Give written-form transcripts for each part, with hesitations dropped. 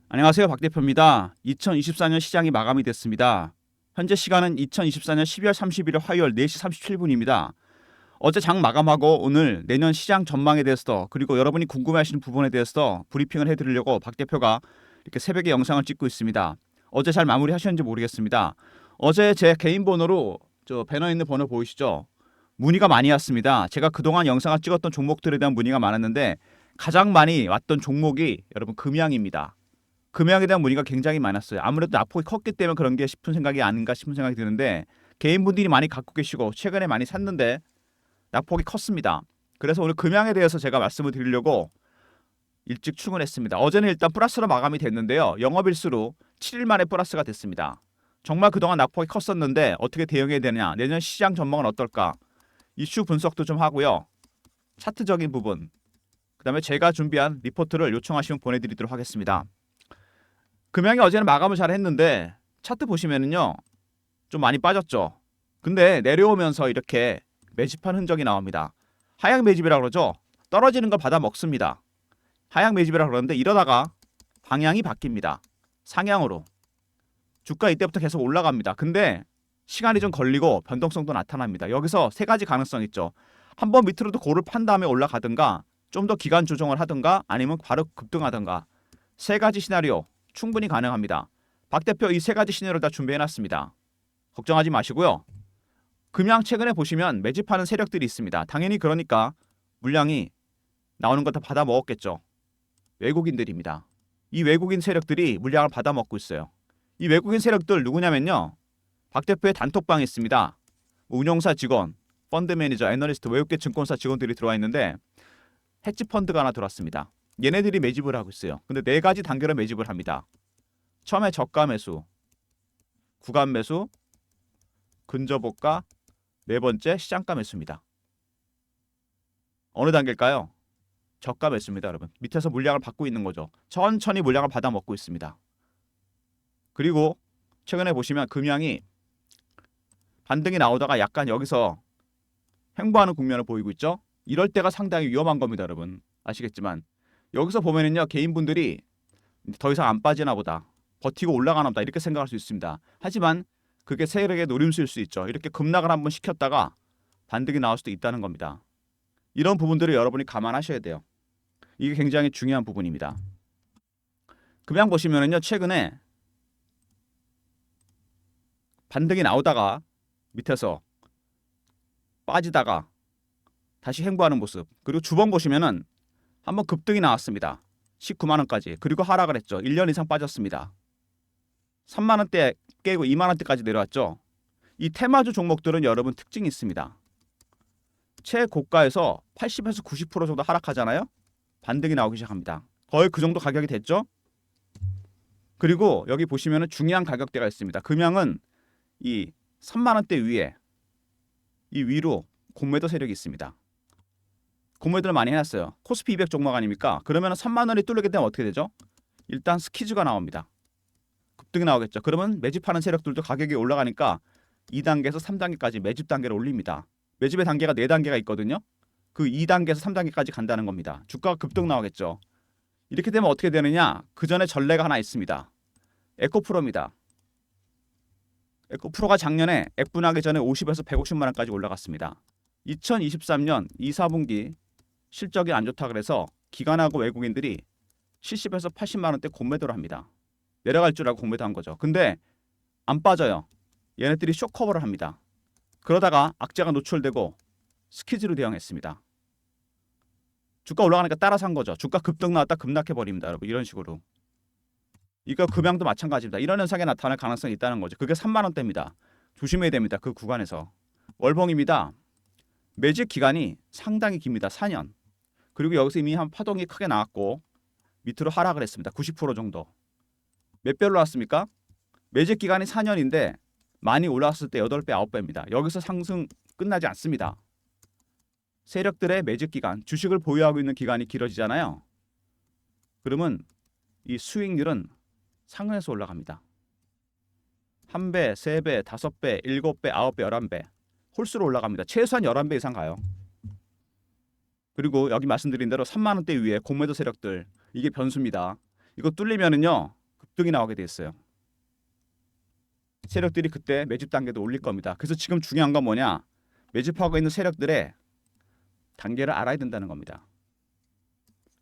안녕하세요. 박 대표입니다. 2024년 시장이 마감이 됐습니다. 현재 시간은 2024년 12월 31일 화요일 4시 37분입니다. 어제 장 마감하고 오늘 내년 시장 전망에 대해서 그리고 여러분이 궁금해하시는 부분에 대해서 브리핑을 해드리려고 박 대표가 이렇게 새벽에 영상을 찍고 있습니다. 어제 잘 마무리하셨는지 모르겠습니다. 어제 제 개인 번호로 저 배너 있는 번호 보이시죠? 문의가 많이 왔습니다. 제가 그동안 영상을 찍었던 종목들에 대한 문의가 많았는데 가장 많이 왔던 종목이 여러분 금양입니다. 금양에 대한 문의가 굉장히 많았어요. 아무래도 낙폭이 컸기 때문에 그런 게 싶은 생각이 아닌가 싶은 생각이 드는데 개인분들이 많이 갖고 계시고 최근에 많이 샀는데 낙폭이 컸습니다. 그래서 오늘 금양에 대해서 제가 말씀을 드리려고 일찍 출근했습니다. 어제는 일단 플러스로 마감이 됐는데요. 영업일수로 7일 만에 플러스가 됐습니다. 정말 그동안 낙폭이 컸었는데 어떻게 대응해야 되느냐, 내년 시장 전망은 어떨까, 이슈 분석도 좀 하고요. 차트적인 부분, 그 다음에 제가 준비한 리포트를 요청하시면 보내드리도록 하겠습니다. 금양이 어제는 마감을 잘 했는데 차트 보시면은요 좀 많이 빠졌죠. 근데 내려오면서 이렇게 매집한 흔적이 나옵니다. 하향 매집이라고 그러죠. 떨어지는 걸 받아 먹습니다. 하향 매집이라고 그러는데 이러다가 방향이 바뀝니다. 상향으로. 주가 이때부터 계속 올라갑니다. 근데 시간이 좀 걸리고 변동성도 나타납니다. 여기서 세 가지 가능성 있죠. 한번 밑으로도 고를 판 다음에 올라가든가 좀 더 기간 조정을 하든가 아니면 바로 급등하든가 세 가지 시나리오 충분히 가능합니다. 박 대표 이 세 가지 시나리오 다 준비해놨습니다. 걱정하지 마시고요. 금양 최근에 보시면 매집하는 세력들이 있습니다. 당연히 그러니까 물량이 나오는 것 다 받아 먹었겠죠. 외국인들입니다. 이 외국인 세력들이 물량을 받아 먹고 있어요. 이 외국인 세력들 누구냐면요. 박 대표의 단톡방에 있습니다. 운용사 직원, 펀드 매니저, 애널리스트, 외국계 증권사 직원들이 들어와 있는데 헤지 펀드가 하나 들어왔습니다. 얘네들이 매집을 하고 있어요. 근데 네 가지 단계로 매집을 합니다. 처음에 저가 매수, 구간 매수, 근저보가, 네 번째 시장가 매수입니다. 어느 단계일까요? 저가 매수입니다, 여러분. 밑에서 물량을 받고 있는 거죠. 천천히 물량을 받아 먹고 있습니다. 그리고 최근에 보시면 금양이 반등이 나오다가 약간 여기서 횡보하는 국면을 보이고 있죠. 이럴 때가 상당히 위험한 겁니다, 여러분. 아시겠지만 여기서 보면은요 개인분들이 더 이상 안 빠지나 보다, 버티고 올라가나 보다 이렇게 생각할 수 있습니다. 하지만 그게 세력의 노림수일 수 있죠. 이렇게 급락을 한번 시켰다가 반등이 나올 수도 있다는 겁니다. 이런 부분들을 여러분이 감안하셔야 돼요. 이게 굉장히 중요한 부분입니다. 금양 보시면은요 최근에 반등이 나오다가 밑에서 빠지다가 다시 횡보하는 모습, 그리고 주봉 보시면은 한번 급등이 나왔습니다. 19만 원까지. 그리고 하락을 했죠. 1년 이상 빠졌습니다. 3만 원대 깨고 2만 원대까지 내려왔죠. 이 테마주 종목들은 여러분 특징이 있습니다. 최고가에서 80에서 90% 정도 하락하잖아요. 반등이 나오기 시작합니다. 거의 그 정도 가격이 됐죠. 그리고 여기 보시면은 중요한 가격대가 있습니다. 금양은 이 3만 원대 위에 이 위로 공매도 세력이 있습니다. 공매도를 많이 해놨어요. 코스피 200 종목 아닙니까? 그러면 3만 원이 뚫리게 되면 어떻게 되죠? 일단 스키즈가 나옵니다. 급등이 나오겠죠. 그러면 매집하는 세력들도 가격이 올라가니까 2단계에서 3단계까지 매집 단계를 올립니다. 매집의 단계가 4단계가 있거든요. 그 2단계에서 3단계까지 간다는 겁니다. 주가가 급등 나오겠죠. 이렇게 되면 어떻게 되느냐? 그 전에 전례가 하나 있습니다. 에코프로입니다. 에코프로가 작년에 액분하기 전에 50에서 150만 원까지 올라갔습니다. 2023년 2, 4분기 실적이 안 좋다 그래서 기관하고 외국인들이 70에서 80만 원대 공매도를 합니다. 내려갈 줄 알고 공매도한 거죠. 근데 안 빠져요. 얘네들이 쇼커버를 합니다. 그러다가 악재가 노출되고 스퀴즈로 대응했습니다. 주가 올라가니까 따라 산 거죠. 주가 급등 나왔다 급락해 버립니다, 여러분. 이런 식으로. 이거 금양도 마찬가지입니다. 이런 현상이 나타날 가능성이 있다는 거죠. 그게 3만 원대입니다. 조심해야 됩니다. 그 구간에서. 월봉입니다. 매집 기간이 상당히 깁니다. 4년. 그리고 여기서 이미 한 파동이 크게 나왔고 밑으로 하락을 했습니다. 90% 정도. 몇 배로 나왔습니까? 매집 기간이 4년인데 많이 올라왔을 때 8배, 9배입니다. 여기서 상승 끝나지 않습니다. 세력들의 매집 기간, 주식을 보유하고 있는 기간이 길어지잖아요. 그러면 이 수익률은 상승해서 올라갑니다. 1배, 3배, 5배, 7배, 9배, 11배. 홀수로 올라갑니다. 최소한 11배 이상 가요. 그리고 여기 말씀드린 대로 3만 원대 위에 공매도 세력들, 이게 변수입니다. 이거 뚫리면은요 급등이 나오게 돼 있어요. 세력들이 그때 매집 단계도 올릴 겁니다. 그래서 지금 중요한 건 뭐냐? 매집하고 있는 세력들의 단계를 알아야 된다는 겁니다.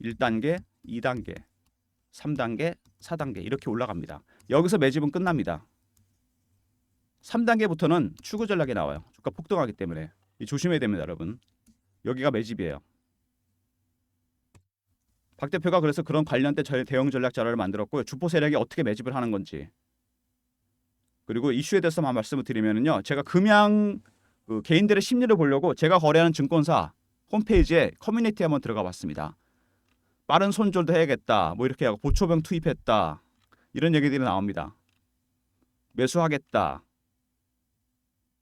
1단계, 2단계, 3단계, 4단계 이렇게 올라갑니다. 여기서 매집은 끝납니다. 3단계부터는 추구 전략이 나와요. 주가 폭등하기 때문에 조심해야 됩니다, 여러분. 여기가 매집이에요. 박 대표가 그래서 그런 관련된 대응 전략 자료를 만들었고요. 주포 세력이 어떻게 매집을 하는 건지, 그리고 이슈에 대해서만 말씀을 드리면요, 제가 금양 개인들의 심리를 보려고 제가 거래하는 증권사 홈페이지에 커뮤니티에 한번 들어가 봤습니다. 빠른 손절도 해야겠다, 뭐 이렇게 하고 보초병 투입했다, 이런 얘기들이 나옵니다. 매수하겠다,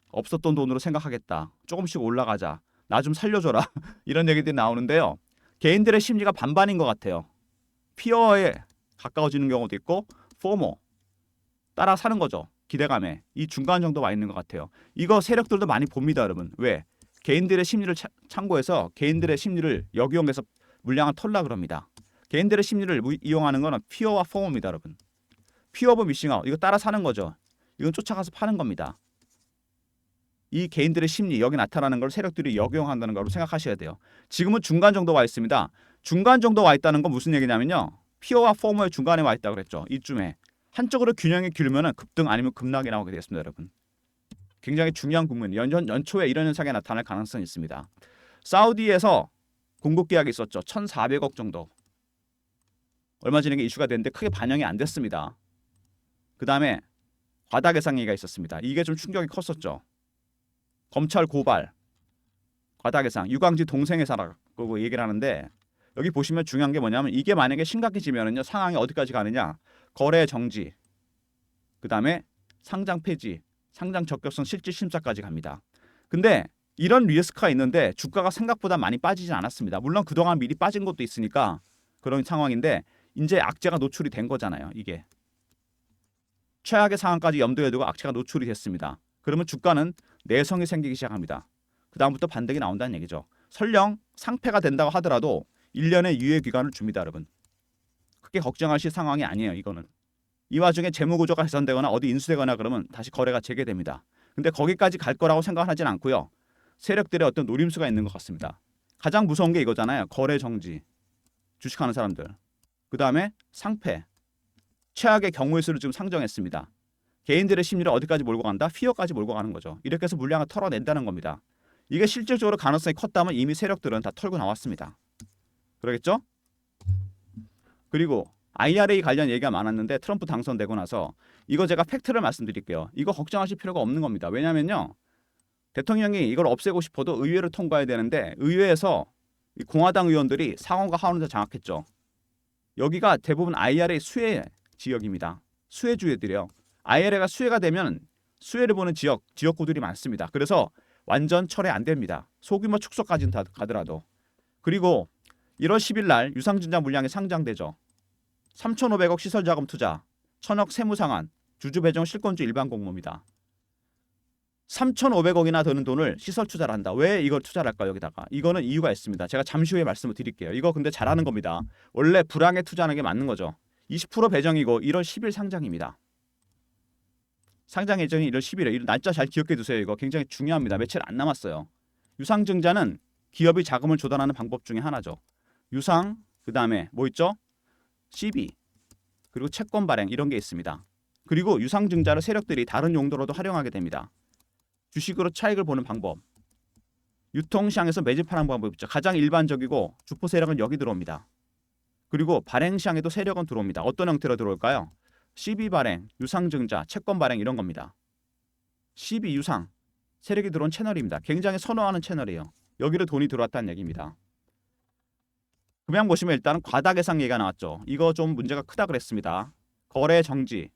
없었던 돈으로 생각하겠다, 조금씩 올라가자, 나 좀 살려줘라 이런 얘기들이 나오는데요. 개인들의 심리가 반반인 것 같아요. 피어에 가까워지는 경우도 있고 포모, 따라 사는 거죠. 기대감에. 이 중간 정도 와 있는 것 같아요. 이거 세력들도 많이 봅니다, 여러분. 왜? 개인들의 심리를 참고해서 개인들의 심리를 역이용해서 물량을 털라 그럽니다. 개인들의 심리를 이용하는 거는 피어와 포모입니다, 여러분. 피어 오브 미싱아웃, 이거 따라 사는 거죠. 이건 쫓아가서 파는 겁니다. 이 개인들의 심리, 여기 나타나는 걸 세력들이 역이용한다는 거로 생각하셔야 돼요. 지금은 중간 정도 와 있습니다. 중간 정도 와 있다는 건 무슨 얘기냐면요, 피어와 포모의 중간에 와 있다고 그랬죠. 이쯤에 한쪽으로 균형이 길면은 급등 아니면 급락이 나오게 되겠습니다, 여러분. 굉장히 중요한 국면. 연초에 이런 현상이 나타날 가능성이 있습니다. 사우디에서 공급 계약이 있었죠. 1,400억 정도. 얼마 전에 이슈가 됐는데 크게 반영이 안 됐습니다. 그 다음에 과다 계산 얘기가 있었습니다. 이게 좀 충격이 컸었죠. 검찰 고발, 과다 계산, 유광지 동생 회사라고 얘기를 하는데, 여기 보시면 중요한 게 뭐냐면, 이게 만약에 심각해지면은요, 상황이 어디까지 가느냐? 거래 정지, 그 다음에 상장 폐지, 상장 적격성 실질 심사까지 갑니다. 근데 이런 리스크가 있는데 주가가 생각보다 많이 빠지진 않았습니다. 물론 그동안 미리 빠진 것도 있으니까 그런 상황인데, 이제 악재가 노출이 된 거잖아요. 이게 최악의 상황까지 염두에 두고 악재가 노출이 됐습니다. 그러면 주가는 내성이 생기기 시작합니다. 그 다음부터 반등이 나온다는 얘기죠. 설령 상패가 된다고 하더라도 1년의 유예 기간을 줍니다, 여러분. 크게 걱정하실 상황이 아니에요. 이거는 이 와중에 재무구조가 개선되거나 어디 인수되거나 그러면 다시 거래가 재개됩니다. 근데 거기까지 갈 거라고 생각하진 않고요. 세력들의 어떤 노림수가 있는 것 같습니다. 가장 무서운 게 이거잖아요. 거래 정지, 주식하는 사람들. 그 다음에 상패, 최악의 경우의 수를 지금 상정했습니다. 개인들의 심리를 어디까지 몰고 간다? 피어까지 몰고 가는 거죠. 이렇게 해서 물량을 털어낸다는 겁니다. 이게 실질적으로 가능성이 컸다면 이미 세력들은 다 털고 나왔습니다. 그러겠죠? 그리고 IRA 관련 얘기가 많았는데 트럼프 당선되고 나서 이거 제가 팩트를 말씀드릴게요. 이거 걱정하실 필요가 없는 겁니다. 왜냐면요, 대통령이 이걸 없애고 싶어도 의회를 통과해야 되는데 의회에서 공화당 의원들이 상원과 하원을 장악했죠. 여기가 대부분 IRA 수혜 지역입니다. 수혜주의들이요. IRA가 수혜가 되면 수혜를 보는 지역구들이 많습니다. 그래서 완전 철회 안 됩니다. 소규모 축소까지는 다 가더라도. 그리고 1월 10일 날 유상증자 물량이 상장되죠. 3,500억 시설자금 투자, 1,000억 세무상환, 주주배정 실권주 일반 공모입니다. 3,500억이나 드는 돈을 시설 투자를 한다. 왜 이걸 투자를 할까요? 여기다가. 이거는 이유가 있습니다. 제가 잠시 후에 말씀을 드릴게요. 이거 근데 잘하는 겁니다. 원래 불황에 투자하는 게 맞는 거죠. 20% 배정이고 1월 10일 상장입니다. 상장 예정이 1월 10일에. 날짜 잘 기억해 두세요. 이거 굉장히 중요합니다. 며칠 안 남았어요. 유상증자는 기업이 자금을 조달하는 방법 중에 하나죠. 유상, 그 다음에 뭐 있죠? CB, 그리고 채권 발행 이런 게 있습니다. 그리고 유상증자를 세력들이 다른 용도로도 활용하게 됩니다. 주식으로 차익을 보는 방법, 유통시장에서 매집하는 방법 있죠. 가장 일반적이고 주포 세력은 여기 들어옵니다. 그리고 발행 시장에도 세력은 들어옵니다. 어떤 형태로 들어올까요? CB 발행, 유상증자, 채권 발행 이런 겁니다. CB 유상, 세력이 들어온 채널입니다. 굉장히 선호하는 채널이에요. 여기로 돈이 들어왔다는 얘기입니다. 금양 보시면 일단은 과다 계산 얘기가 나왔죠. 이거 좀 문제가 크다 그랬습니다. 거래 정지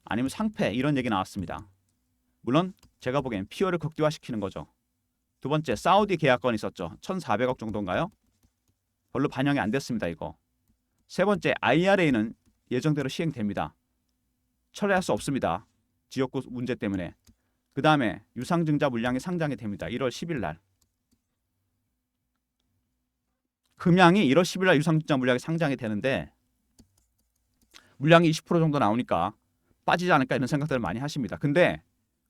아니면 상패 이런 얘기 나왔습니다. 물론 제가 보기엔 피어를 극대화시키는 거죠. 두 번째, 사우디 계약건 있었죠. 1,400억 정도인가요? 별로 반영이 안 됐습니다. 이거. 세 번째, IRA는 예정대로 시행됩니다. 철회할 수 없습니다. 지역구 문제 때문에. 그 다음에 유상증자 물량이 상장이 됩니다. 1월 10일 날. 금양이 1월 10일 날 유상증자 물량이 상장이 되는데 물량이 20% 정도 나오니까 빠지지 않을까 이런 생각들을 많이 하십니다. 근데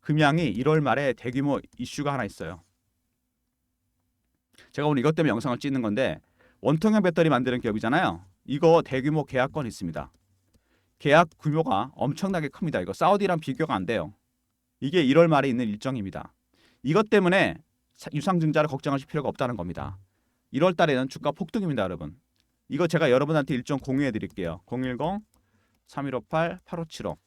금양이 1월 말에 대규모 이슈가 하나 있어요. 제가 오늘 이것 때문에 영상을 찍는 건데 원통형 배터리 만드는 기업이잖아요. 이거 대규모 계약건이 있습니다. 계약 규모가 엄청나게 큽니다. 이거 사우디랑 비교가 안 돼요. 이게 1월 말에 있는 일정입니다. 이것 때문에 유상증자를 걱정하실 필요가 없다는 겁니다. 1월 달에는 주가 폭등입니다, 여러분. 이거 제가 여러분한테 일정 공유해 드릴게요. 010-3158-8575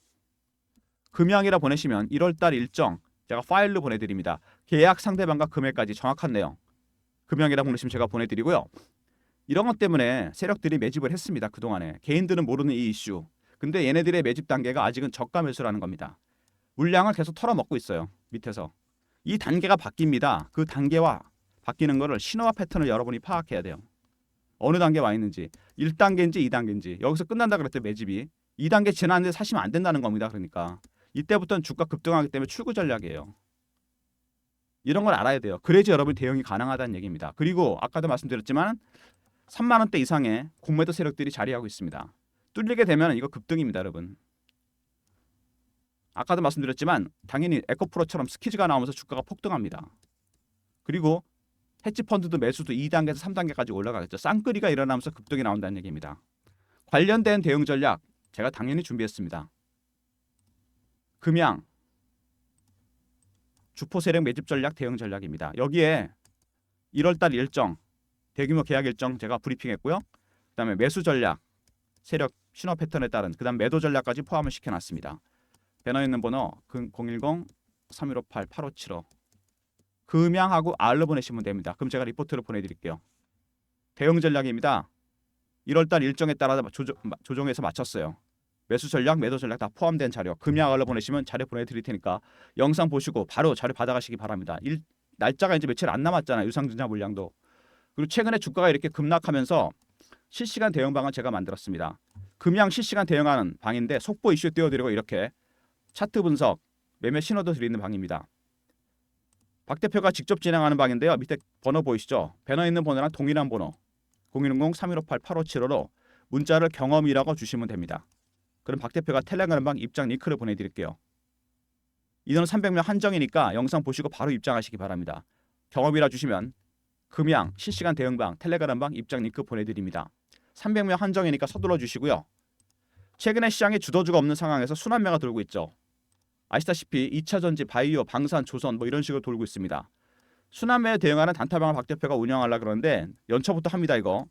금양이라 보내시면 1월 달 일정 제가 파일로 보내드립니다. 계약 상대방과 금액까지 정확한 내용 금양이라 보내시면 제가 보내드리고요. 이런 것 때문에 세력들이 매집을 했습니다. 그동안에 개인들은 모르는 이 이슈. 근데 얘네들의 매집 단계가 아직은 저가 매수라는 겁니다. 물량을 계속 털어먹고 있어요. 밑에서. 이 단계가 바뀝니다. 그 단계와 바뀌는 거를 신호와 패턴을 여러분이 파악해야 돼요. 어느 단계에 와 있는지 1단계인지 2단계인지 여기서 끝난다 그랬더니 매집이 2단계 지났는데 사시면 안 된다는 겁니다. 그러니까 이때부터는 주가 급등하기 때문에 출구 전략이에요. 이런 걸 알아야 돼요. 그래야지 여러분 대응이 가능하다는 얘기입니다. 그리고 아까도 말씀드렸지만 3만 원대 이상의 공매도 세력들이 자리하고 있습니다. 뚫리게 되면 이거 급등입니다, 여러분. 아까도 말씀드렸지만 당연히 에코프로처럼 스키즈가 나오면서 주가가 폭등합니다. 그리고 헤지 펀드도 매수도 2단계에서 3단계까지 올라가겠죠. 쌍끌이가 일어나면서 급등이 나온다는 얘기입니다. 관련된 대응 전략 제가 당연히 준비했습니다. 금양 주포 세력 매집 전략 대응 전략입니다. 여기에 1월달 일정 대규모 계약 일정 제가 브리핑했고요. 그다음에 매수 전략 세력 신호 패턴에 따른 그다음 매도 전략까지 포함을 시켜놨습니다. 배너에 있는 번호 010-3158-8575 금양하고 R로 보내시면 됩니다. 그럼 제가 리포트를 보내드릴게요. 대응 전략입니다. 1월달 일정에 따라 조정해서 맞췄어요. 매수 전략, 매도 전략 다 포함된 자료 금양 R로 보내시면 자료 보내드릴 테니까 영상 보시고 바로 자료 받아가시기 바랍니다. 날짜가 이제 며칠 안 남았잖아요. 유상증자 물량도. 그리고 최근에 주가가 이렇게 급락하면서 실시간 대응 방안 제가 만들었습니다. 금양 실시간 대응하는 방인데 속보 이슈 띄워드리고 이렇게 차트 분석, 매매 신호도 드리는 방입니다. 박 대표가 직접 진행하는 방인데요. 밑에 번호 보이시죠? 배너에 있는 번호랑 동일한 번호 010-3158-8575로 문자를 경험이라고 주시면 됩니다. 그럼 박 대표가 텔레그램 방 입장 링크를 보내드릴게요. 인원 300명 한정이니까 영상 보시고 바로 입장하시기 바랍니다. 경험이라 주시면 금양 실시간 대응방 텔레그램 방 입장 링크 보내드립니다. 300명 한정이니까 서둘러 주시고요. 최근에 시장에 주도주가 없는 상황에서 순환매가 돌고 있죠. 아시다시피 2차전지, 바이오, 방산, 조선 뭐 이런 식으로 돌고 있습니다. 순환매에 대응하는 단타방을 박 대표가 운영하려고 그러는데 연초부터 합니다. 이거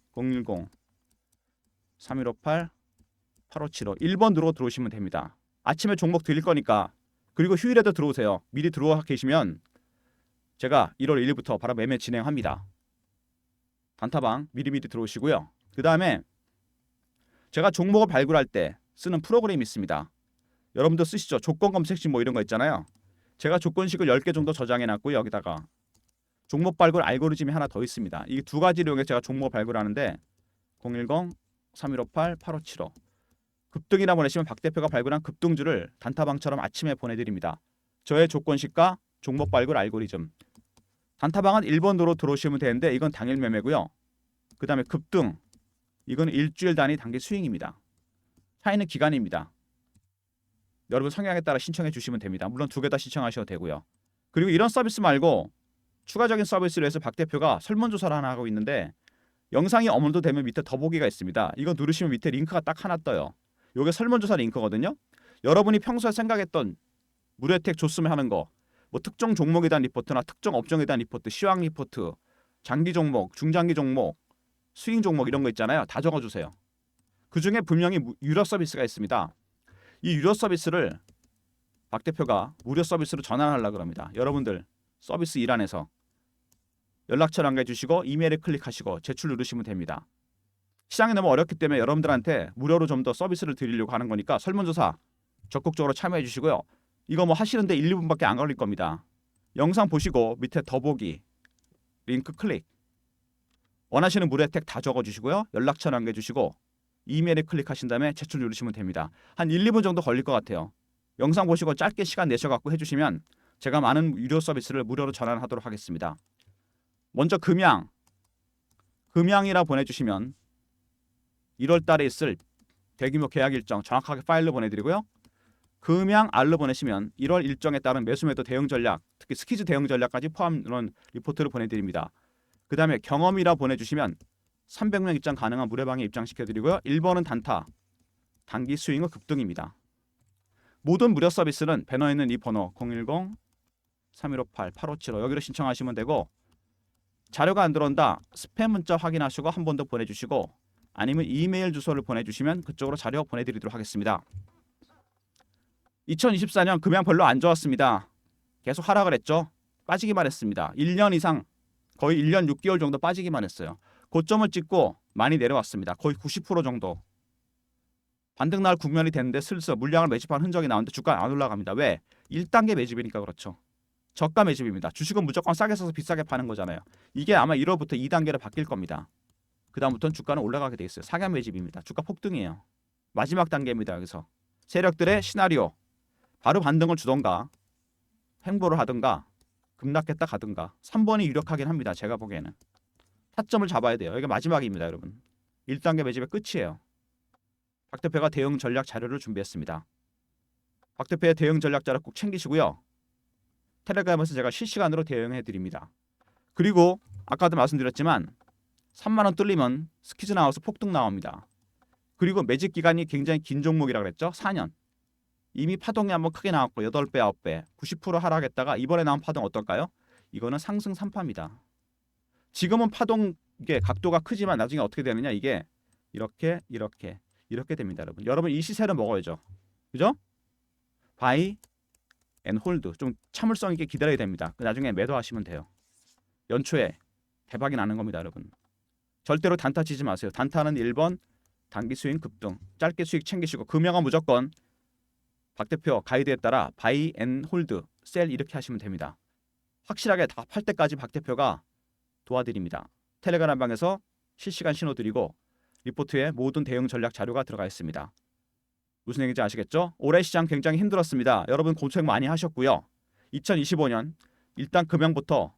010-3158-8575 1번으로 들어오시면 됩니다. 아침에 종목 드릴 거니까 그리고 휴일에도 들어오세요. 미리 들어와 계시면 제가 1월 1일부터 바로 매매 진행합니다. 단타방 미리미리 들어오시고요. 그 다음에 제가 종목을 발굴할 때 쓰는 프로그램이 있습니다. 여러분도 쓰시죠. 조건 검색식 뭐 이런 거 있잖아요. 제가 조건식을 10개 정도 저장해 놨고요. 여기다가 종목 발굴 알고리즘이 하나 더 있습니다. 이 두 가지를 이용해 제가 종목을 발굴하는데 010-3158-8575 급등이라 보내시면 박 대표가 발굴한 급등주를 단타방처럼 아침에 보내드립니다. 저의 조건식과 종목 발굴 알고리즘 단타방은 1번으로 들어오시면 되는데 이건 당일 매매고요. 그 다음에 급등 이건 일주일 단위 단기 스윙입니다. 차이는 기간입니다. 여러분 성향에 따라 신청해 주시면 됩니다. 물론 두 개 다 신청하셔도 되고요. 그리고 이런 서비스 말고 추가적인 서비스를 해서 박 대표가 설문조사를 하나 하고 있는데 영상이 업로드되면 밑에 더보기가 있습니다. 이거 누르시면 밑에 링크가 딱 하나 떠요. 이게 설문조사 링크거든요. 여러분이 평소에 생각했던 무료혜택 줬으면 하는 거 뭐 특정 종목에 대한 리포트나 특정 업종에 대한 리포트, 시황 리포트, 장기 종목, 중장기 종목, 스윙 종목 이런 거 있잖아요. 다 적어주세요. 그중에 분명히 유료 서비스가 있습니다. 이 유료 서비스를 박 대표가 무료 서비스로 전환하려고 합니다. 여러분들 서비스 일환에서 연락처 남겨 주시고 이메일에 클릭하시고 제출 누르시면 됩니다. 시장이 너무 어렵기 때문에 여러분들한테 무료로 좀 더 서비스를 드리려고 하는 거니까 설문조사 적극적으로 참여해 주시고요. 이거 뭐 하시는데 1, 2분밖에 안 걸릴 겁니다. 영상 보시고 밑에 더보기 링크 클릭 원하시는 무료 혜택 다 적어주시고요. 연락처 남겨주시고 이메일에 클릭하신 다음에 제출 누르시면 됩니다. 한 1, 2분 정도 걸릴 것 같아요. 영상 보시고 짧게 시간 내셔갖고 해주시면 제가 많은 유료 서비스를 무료로 전환하도록 하겠습니다. 먼저 금양이라 보내주시면 1월 달에 있을 대규모 계약 일정 정확하게 파일로 보내드리고요. 금양 R로 보내시면 1월 일정에 따른 매수매도 대응 전략, 특히 스키즈 대응 전략까지 포함한 리포트를 보내드립니다. 그 다음에 경험이라 보내주시면 300명 입장 가능한 무료방에 입장시켜드리고요. 1번은 단타, 단기 스윙은 급등입니다. 모든 무료 서비스는 배너에 있는 이 번호 010-3158-8575 여기로 신청하시면 되고, 자료가 안 들어온다 스팸 문자 확인하시고 한 번 더 보내주시고, 아니면 이메일 주소를 보내주시면 그쪽으로 자료 보내드리도록 하겠습니다. 2024년 금양 별로 안 좋았습니다. 계속 하락을 했죠. 빠지기만 했습니다. 1년 이상, 거의 1년 6개월 정도 빠지기만 했어요. 고점을 찍고 많이 내려왔습니다. 거의 90% 정도. 반등 날 국면이 됐는데 슬슬 물량을 매집한 흔적이 나오는데 주가는 안 올라갑니다. 왜? 1단계 매집이니까 그렇죠. 저가 매집입니다. 주식은 무조건 싸게 사서 비싸게 파는 거잖아요. 이게 아마 1월부터 2단계로 바뀔 겁니다. 그 다음부터는 주가는 올라가게 돼 있어요. 사견 매집입니다. 주가 폭등이에요. 마지막 단계입니다. 여기서 세력들의 시나리오, 바로 반등을 주던가 횡보를 하든가 급락했다 가든가. 3번이 유력하긴 합니다. 제가 보기에는 타점을 잡아야 돼요. 이게 마지막입니다. 여러분 1단계 매집의 끝이에요. 박 대표가 대응 전략 자료를 준비했습니다. 박 대표의 대응 전략 자료 꼭 챙기시고요. 텔레그램에서 제가 실시간으로 대응해 드립니다. 그리고 아까도 말씀드렸지만 3만원 뚫리면 스키즈 나와서 폭등 나옵니다. 그리고 매집 기간이 굉장히 긴 종목이라고 그랬죠. 4년. 이미 파동이 한번 크게 나왔고 8배, 9배, 90% 하락했다가 이번에 나온 파동 어떨까요? 이거는 상승 3파입니다. 지금은 파동 이게 각도가 크지만 나중에 어떻게 되느냐, 이게 이렇게 됩니다. 여러분 이 시세를 먹어야죠. 그죠? 바이 앤 홀드. 좀 참을성 있게 기다려야 됩니다. 나중에 매도하시면 돼요. 연초에 대박이 나는 겁니다. 여러분 절대로 단타 치지 마세요. 단타는 1번 단기 수익 급등, 짧게 수익 챙기시고, 금형은 무조건 박 대표 가이드에 따라 바이 앤 홀드, 셀 이렇게 하시면 됩니다. 확실하게 다 팔 때까지 박 대표가 도와드립니다. 텔레그램 방에서 실시간 신호 드리고 리포트에 모든 대응 전략 자료가 들어가 있습니다. 무슨 얘기인지 아시겠죠? 올해 시장 굉장히 힘들었습니다. 여러분 고생 많이 하셨고요. 2025년 일단 금형부터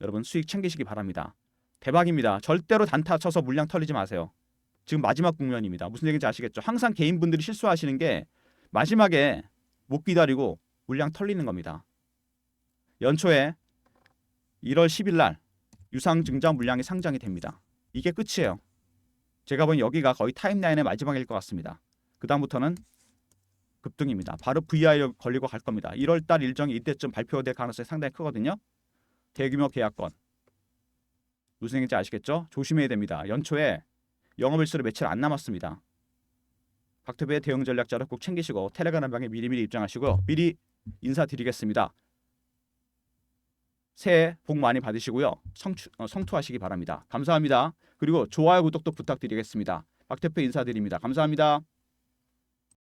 여러분 수익 챙기시기 바랍니다. 대박입니다. 절대로 단타 쳐서 물량 털리지 마세요. 지금 마지막 국면입니다. 무슨 얘기인지 아시겠죠? 항상 개인분들이 실수하시는 게 마지막에 못 기다리고 물량 털리는 겁니다. 연초에 1월 10일 날 유상증자 물량이 상장이 됩니다. 이게 끝이에요. 제가 보기엔 여기가 거의 타임라인의 마지막일 것 같습니다. 그 다음부터는 급등입니다. 바로 VI에 걸리고 갈 겁니다. 1월 달 일정이 이때쯤 발표될 가능성이 상당히 크거든요. 대규모 계약권. 무슨 얘기인지 아시겠죠? 조심해야 됩니다. 연초에 영업일수로 며칠 안 남았습니다. 박태배의 대응 전략자를 꼭 챙기시고 텔레그램 방에 미리미리 입장하시고요. 미리 인사드리겠습니다. 새해 복 많이 받으시고요. 성투하시기 바랍니다. 감사합니다. 그리고 좋아요, 구독도 부탁드리겠습니다. 박태배 인사드립니다. 감사합니다.